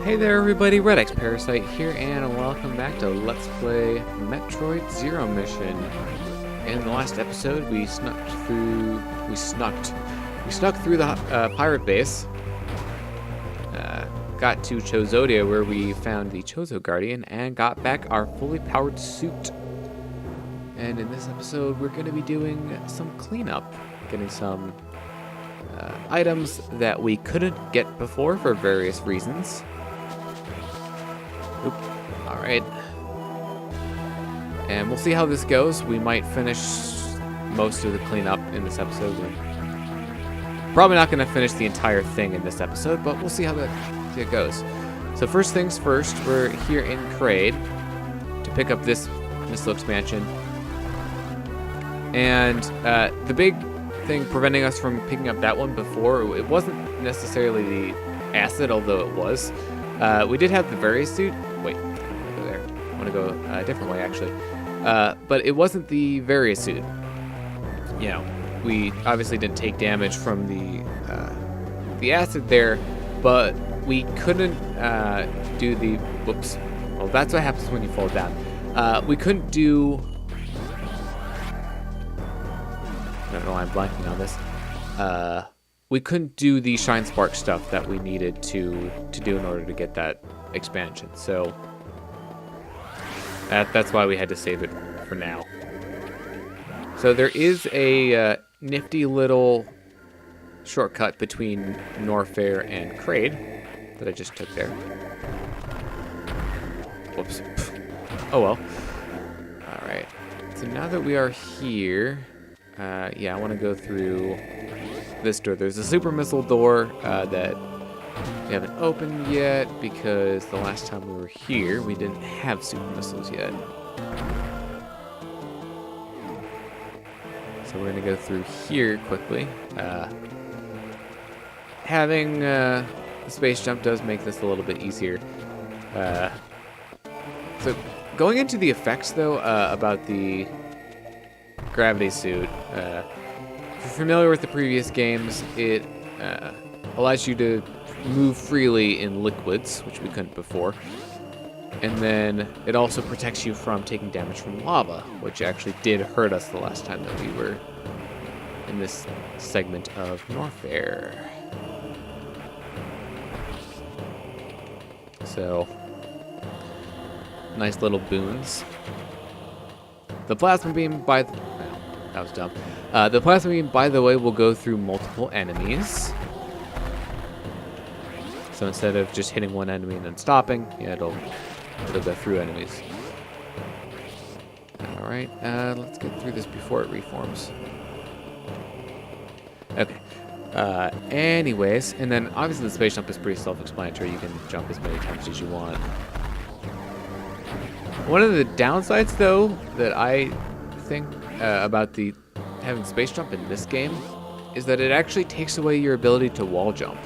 Hey there everybody, redxparasite here, and welcome back to Let's Play Metroid Zero Mission. In the last episode, we snuck through the pirate base, got to Chozodia where we found the Chozo Guardian, and got back our fully powered suit. And in this episode, we're going to be doing some cleanup, getting some items that we couldn't get before for various reasons. Oop. Alright. And we'll see how this goes. We might finish most of the cleanup in this episode. We're probably not going to finish the entire thing in this episode, but we'll see how it goes. So first things first, we're here in Kraid to pick up this missile expansion. And the big thing preventing us from picking up that one before, it wasn't necessarily the acid, although it was. We did have the various suit. Wait, I want to go there. I want to go a different way, actually. But it wasn't the various suit. You know, we obviously didn't take damage from the acid there, but we couldn't do the... Whoops. Well, that's what happens when you fall down. We couldn't do... I don't know why I'm blanking on this. We couldn't do the Shine Spark stuff that we needed to do in order to get that expansion. So that's why we had to save it for now. So there is a nifty little shortcut between Norfair and Kraid that I just took there. Whoops. Oh well. Alright. So now that we are here... yeah, I want to go through this door. There's a super missile door that we haven't opened yet because the last time we were here, we didn't have super missiles yet. So we're going to go through here quickly. Having the space jump does make this a little bit easier. So going into the effects, though, about the gravity suit. If you're familiar with the previous games, it allows you to move freely in liquids, which we couldn't before. And then it also protects you from taking damage from lava, which actually did hurt us the last time that we were in this segment of Norfair. So, nice little boons. The plasma beam, that was dumb. The plasma beam, by the way, will go through multiple enemies. So instead of just hitting one enemy and then stopping, yeah, it'll go through enemies. All right, let's get through this before it reforms. Okay. Anyways, and then obviously the space jump is pretty self-explanatory. You can jump as many times as you want. One of the downsides, though, that I think about having space jump in this game is that it actually takes away your ability to wall jump,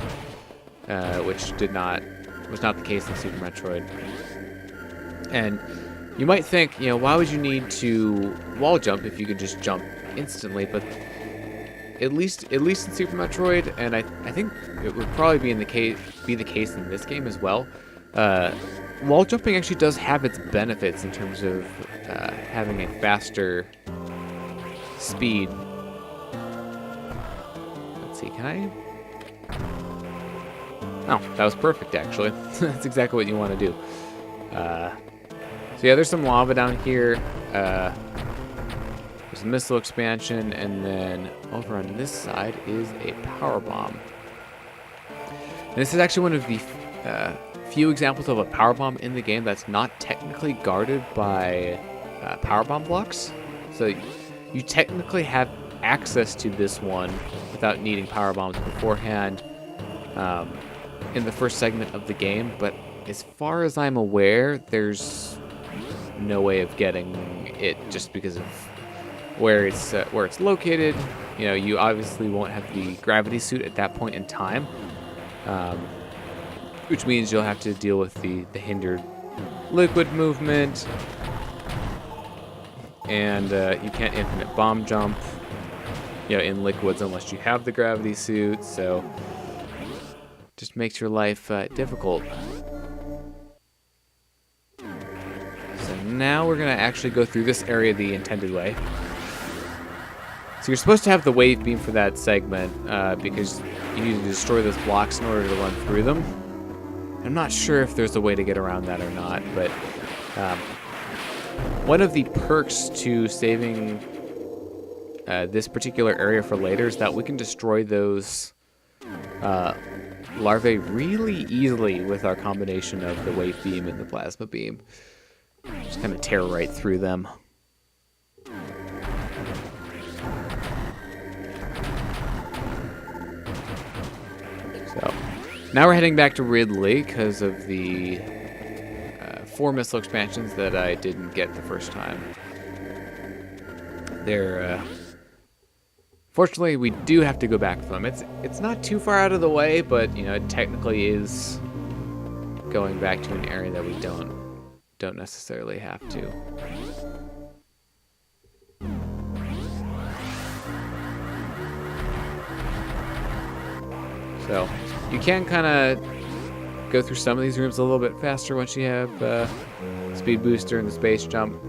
which was not the case in Super Metroid. And you might think, you know, why would you need to wall jump if you could just jump instantly? But at least in Super Metroid, and I think it would probably be the case in this game as well. Wall jumping actually does have its benefits in terms of having a faster speed. Let's see, can I? Oh, that was perfect, actually. That's exactly what you want to do. So yeah, there's some lava down here. There's a missile expansion, and then over on this side is a power bomb. And this is actually one of the few examples of a power bomb in the game that's not technically guarded by power bomb blocks. So you technically have access to this one without needing power bombs beforehand in the first segment of the game, but as far as I'm aware, there's no way of getting it just because of where it's located. You know, you obviously won't have the gravity suit at that point in time. Which means you'll have to deal with the hindered liquid movement. And you can't infinite bomb jump, you know, in liquids unless you have the gravity suit, so just makes your life difficult. now we're going to actually go through this area the intended way. So you're supposed to have the wave beam for that segment because you need to destroy those blocks in order to run through them. I'm not sure if there's a way to get around that or not, but one of the perks to saving this particular area for later is that we can destroy those larvae really easily with our combination of the wave beam and the plasma beam. Just kind of tear right through them. So now we're heading back to Ridley because of the 4 missile expansions that I didn't get the first time. They're fortunately, we do have to go back for them. It's not too far out of the way, but you know, it technically is going back to an area that we don't necessarily have to. So you can kind of go through some of these rooms a little bit faster once you have speed booster and the space jump.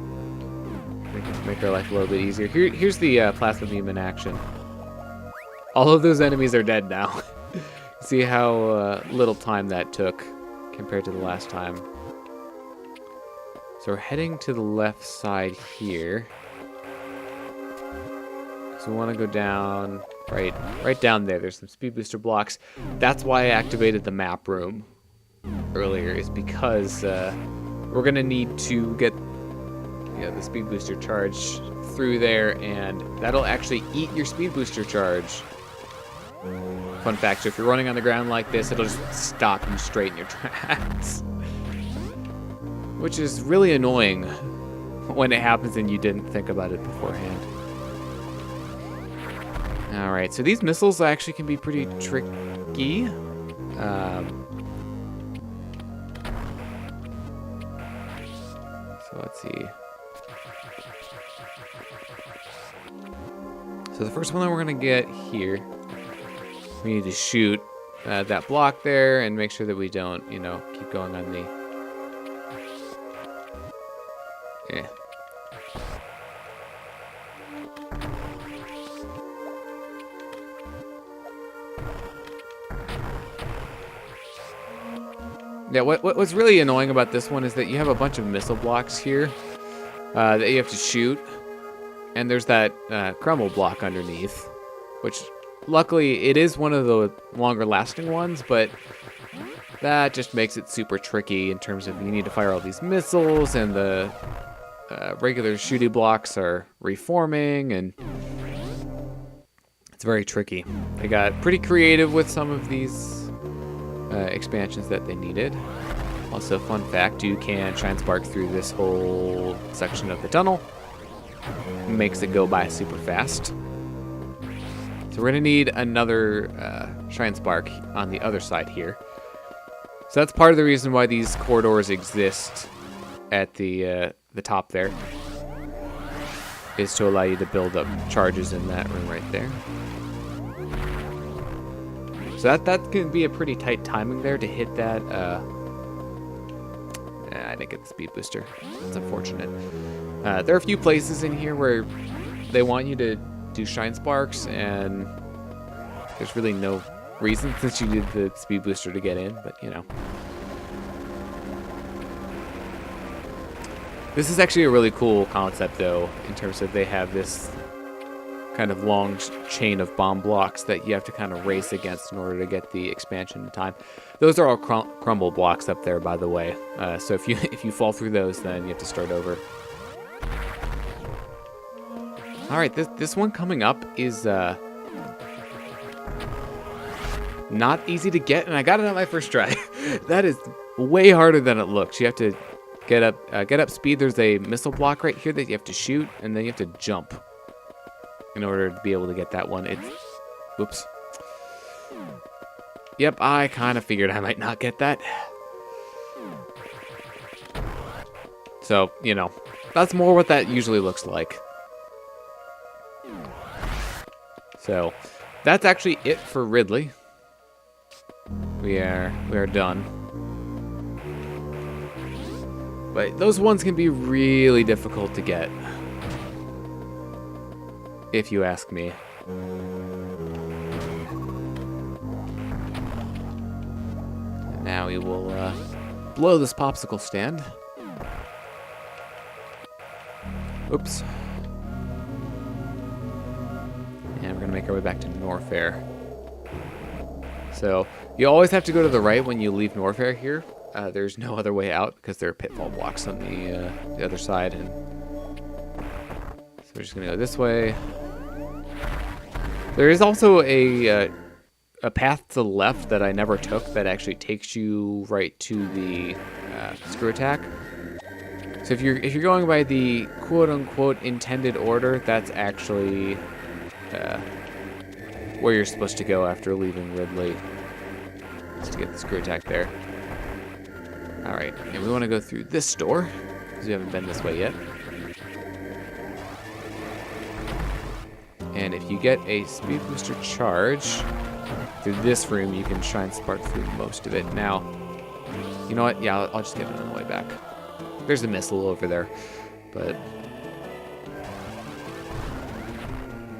Make our life a little bit easier. Here's the plasma beam in action. All of those enemies are dead now. See how little time that took compared to the last time. So we're heading to the left side here. So we want to go down, right down there. There's some speed booster blocks. That's why I activated the map room earlier, is because we're gonna need to get the speed booster charge through there, and that'll actually eat your speed booster charge. Fun fact, so if you're running on the ground like this, it'll just stop you straight in your tracks. Which is really annoying when it happens and you didn't think about it beforehand. Alright, so these missiles actually can be pretty tricky. So let's see. So the first one that we're going to get here, we need to shoot that block there and make sure that we don't, keep going on the... Yeah. Yeah, what's really annoying about this one is that you have a bunch of missile blocks here that you have to shoot. And there's that crumble block underneath, which luckily it is one of the longer lasting ones, but that just makes it super tricky in terms of you need to fire all these missiles, and the regular shooty blocks are reforming, and it's very tricky. They got pretty creative with some of these expansions that they needed. Also, fun fact, you can transport through this whole section of the tunnel. Makes it go by super fast. So we're going to need another Shrine Spark on the other side here. So that's part of the reason why these corridors exist at the top there, is to allow you to build up charges in that room right there. So that can be a pretty tight timing there to hit that. I didn't get the speed booster. That's unfortunate. There are a few places in here where they want you to do Shine Sparks, and there's really no reason since you did the speed booster to get in, but This is actually a really cool concept, though, in terms of they have this kind of long chain of bomb blocks that you have to kind of race against in order to get the expansion in time. Those are all crumble blocks up there, by the way. So if you fall through those, then you have to start over. All right, this one coming up is not easy to get, and I got it on my first try. That is way harder than it looks. You have to get up speed. There's a missile block right here that you have to shoot, and then you have to jump in order to be able to get that one. Whoops. Yep, I kind of figured I might not get that. So, that's more what that usually looks like. So, that's actually it for Ridley. We are done. But those ones can be really difficult to get, if you ask me. And now we will blow this popsicle stand. Oops. And we're gonna make our way back to Norfair. So you always have to go to the right when you leave Norfair here. There's no other way out because there are pitfall blocks on the other side, and so we're just gonna go this way. There is also a path to the left that I never took that actually takes you right to the screw attack. So if you're going by the quote-unquote intended order, that's actually where you're supposed to go after leaving Ridley, just to get the screw attack there. All right, and we want to go through this door because we haven't been this way yet. And if you get a speed booster charge through this room, you can try and spark through most of it. Now, you know what? Yeah, I'll just get it on the way back. There's a missile over there, but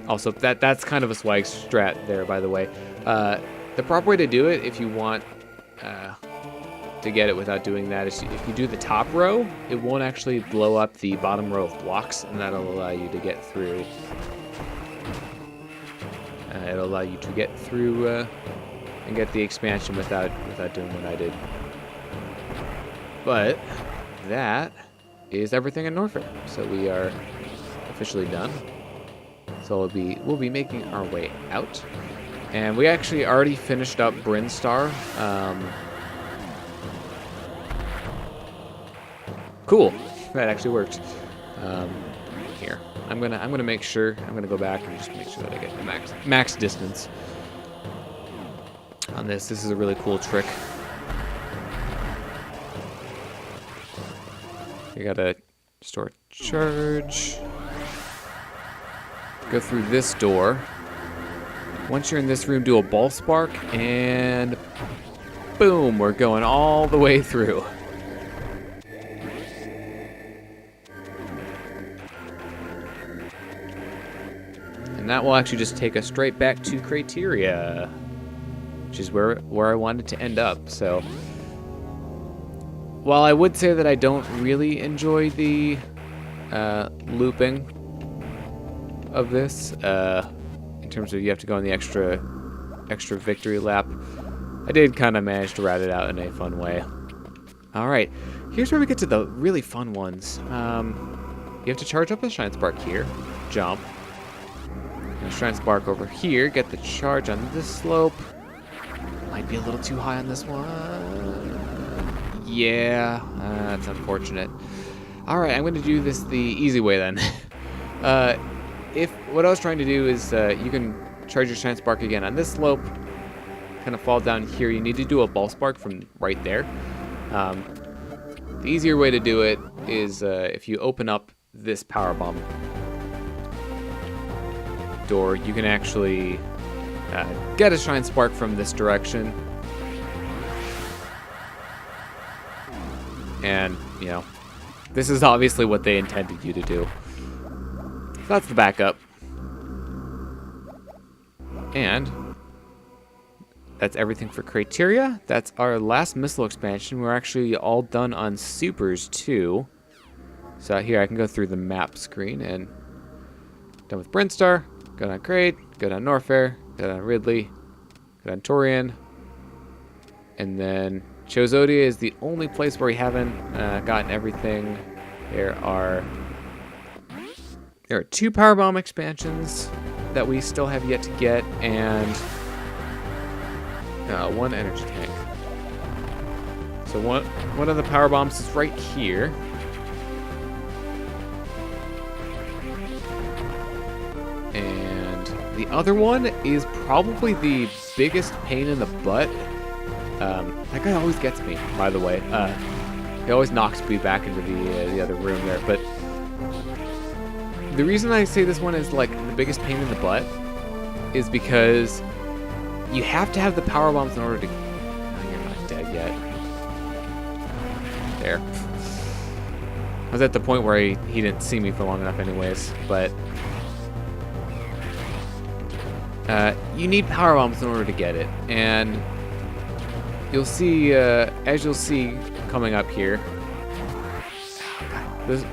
also that's kind of a swag strat there, by the way. The proper way to do it, if you want to get it without doing that, is if you do the top row, it won't actually blow up the bottom row of blocks, and that'll allow you to get through. It'll allow you to get through and get the expansion without doing what I did. But that is everything in Norfair, so we are officially done. So we'll be making our way out, and we actually already finished up Brinstar. Cool, that actually worked. Here, I'm gonna make sure. I'm gonna go back and just make sure that I get the max distance on this. This is a really cool trick. You gotta store charge. Go through this door. Once you're in this room, do a ball spark, and boom, we're going all the way through. And that will actually just take us straight back to Criteria, which is where I wanted to end up. So while I would say that I don't really enjoy the looping of this, in terms of you have to go on the extra victory lap, I did kind of manage to rat it out in a fun way. All right, here's where we get to the really fun ones. You have to charge up a Shine Spark here, jump, and Shine Spark over here, get the charge on this slope. Might be a little too high on this one. Yeah, that's unfortunate. All right, I'm going to do this the easy way then. If what I was trying to do is you can charge your Shine Spark again on this slope, kind of fall down here. You need to do a ball spark from right there. The easier way to do it is if you open up this power bomb door, you can actually get a Shine Spark from this direction. And, you know, this is obviously what they intended you to do. So that's the backup. And that's everything for Criteria. That's our last missile expansion. We're actually all done on supers too. So here I can go through the map screen and done with Brinstar. Go down Crate, go down Norfair, go down Ridley, go down Torian, and then Chozodia is the only place where we haven't gotten everything. There are 2 power bomb expansions that we still have yet to get, and 1 energy tank. So one of the power bombs is right here. And the other one is probably the biggest pain in the butt. That guy always gets me, by the way. He always knocks me back into the other room there. But the reason I say this one is like the biggest pain in the butt is because you have to have the power bombs in order to. Oh, you're not dead yet. There. I was at the point where he didn't see me for long enough anyways, but you need power bombs in order to get it, and you'll see, as you'll see coming up here,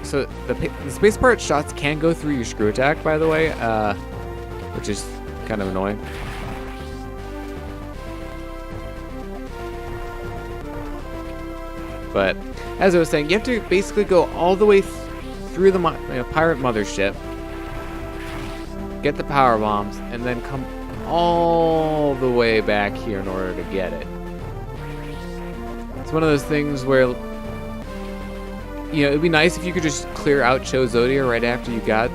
so the space part shots can go through your screw attack, by the way, which is kind of annoying. But as I was saying, you have to basically go all the way through the pirate mothership, get the power bombs, and then come all the way back here in order to get it. It's one of those things where, you know, it'd be nice if you could just clear out Cho Zodia right after you got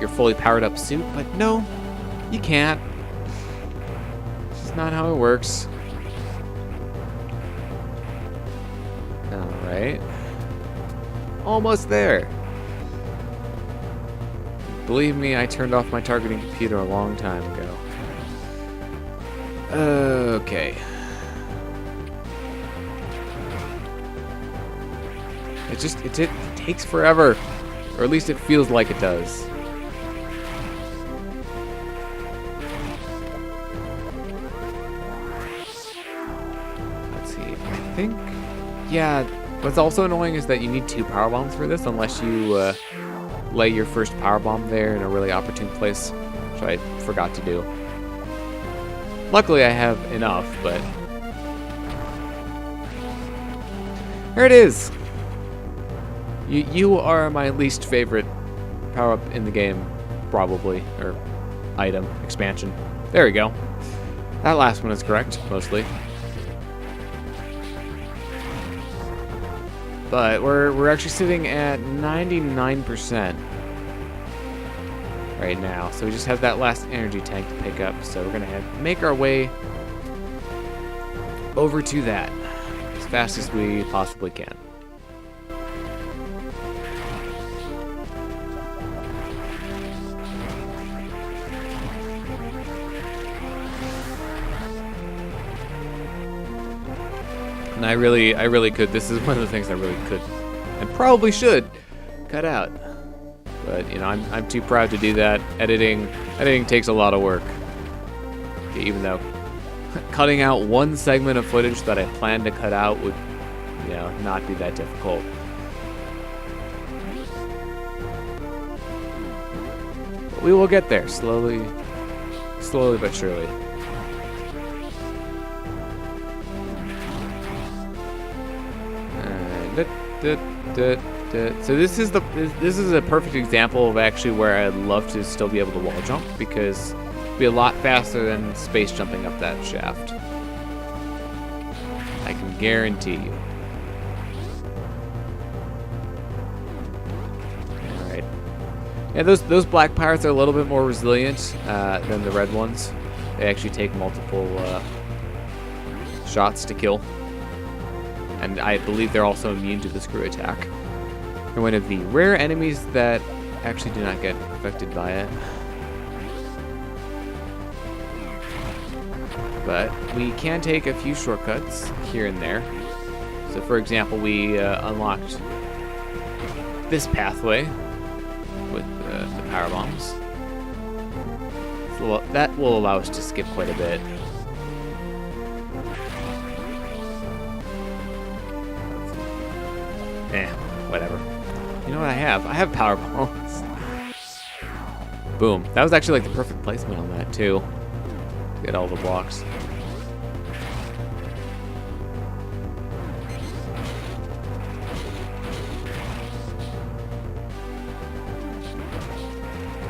your fully powered up suit, but no, you can't. It's just not how it works. Alright. Almost there. Believe me, I turned off my targeting computer a long time ago. Okay. It takes forever. Or at least it feels like it does. Let's see. I think... Yeah, what's also annoying is that you need 2 power bombs for this unless you lay your first power bomb there in a really opportune place, which I forgot to do. Luckily I have enough, but... Here it is! You are my least favorite power-up in the game, probably, or item, expansion. There we go. That last one is correct, mostly. But we're actually sitting at 99% right now, so we just have that last energy tank to pick up. So we're gonna make our way over to that as fast as we possibly can. And I really could. This is one of the things I really could, and probably should, cut out. But you know, I'm too proud to do that. Editing takes a lot of work. Even though cutting out one segment of footage that I planned to cut out would, you know, not be that difficult. But we will get there slowly but surely. So this is a perfect example of actually where I'd love to still be able to wall jump, because it'd be a lot faster than space jumping up that shaft. I can guarantee you. Alright. Yeah, those black pirates are a little bit more resilient than the red ones. They actually take multiple shots to kill. And I believe they're also immune to the screw attack. They're one of the rare enemies that actually do not get affected by it. But we can take a few shortcuts here and there. So for example, we unlocked this pathway with the power bombs. So that will allow us to skip quite a bit. Whatever. You know what I have? I have power bombs. Boom. That was actually like the perfect placement on that too. Get all the blocks.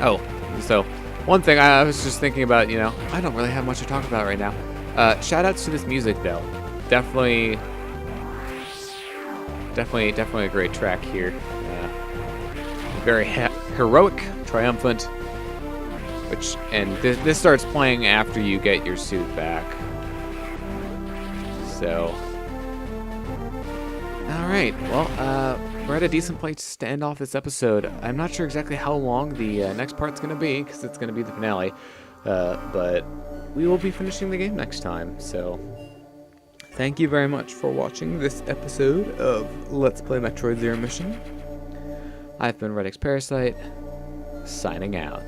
Oh, so one thing I was just thinking about, you know, I don't really have much to talk about right now. Shout outs to this music though. Definitely a great track here. Very heroic, triumphant. And this starts playing after you get your suit back. So, all right. Well, we're at a decent place to end off this episode. I'm not sure exactly how long the next part's gonna be, because it's gonna be the finale. But we will be finishing the game next time. So. Thank you very much for watching this episode of Let's Play Metroid Zero Mission. I've been redxparasite, signing out.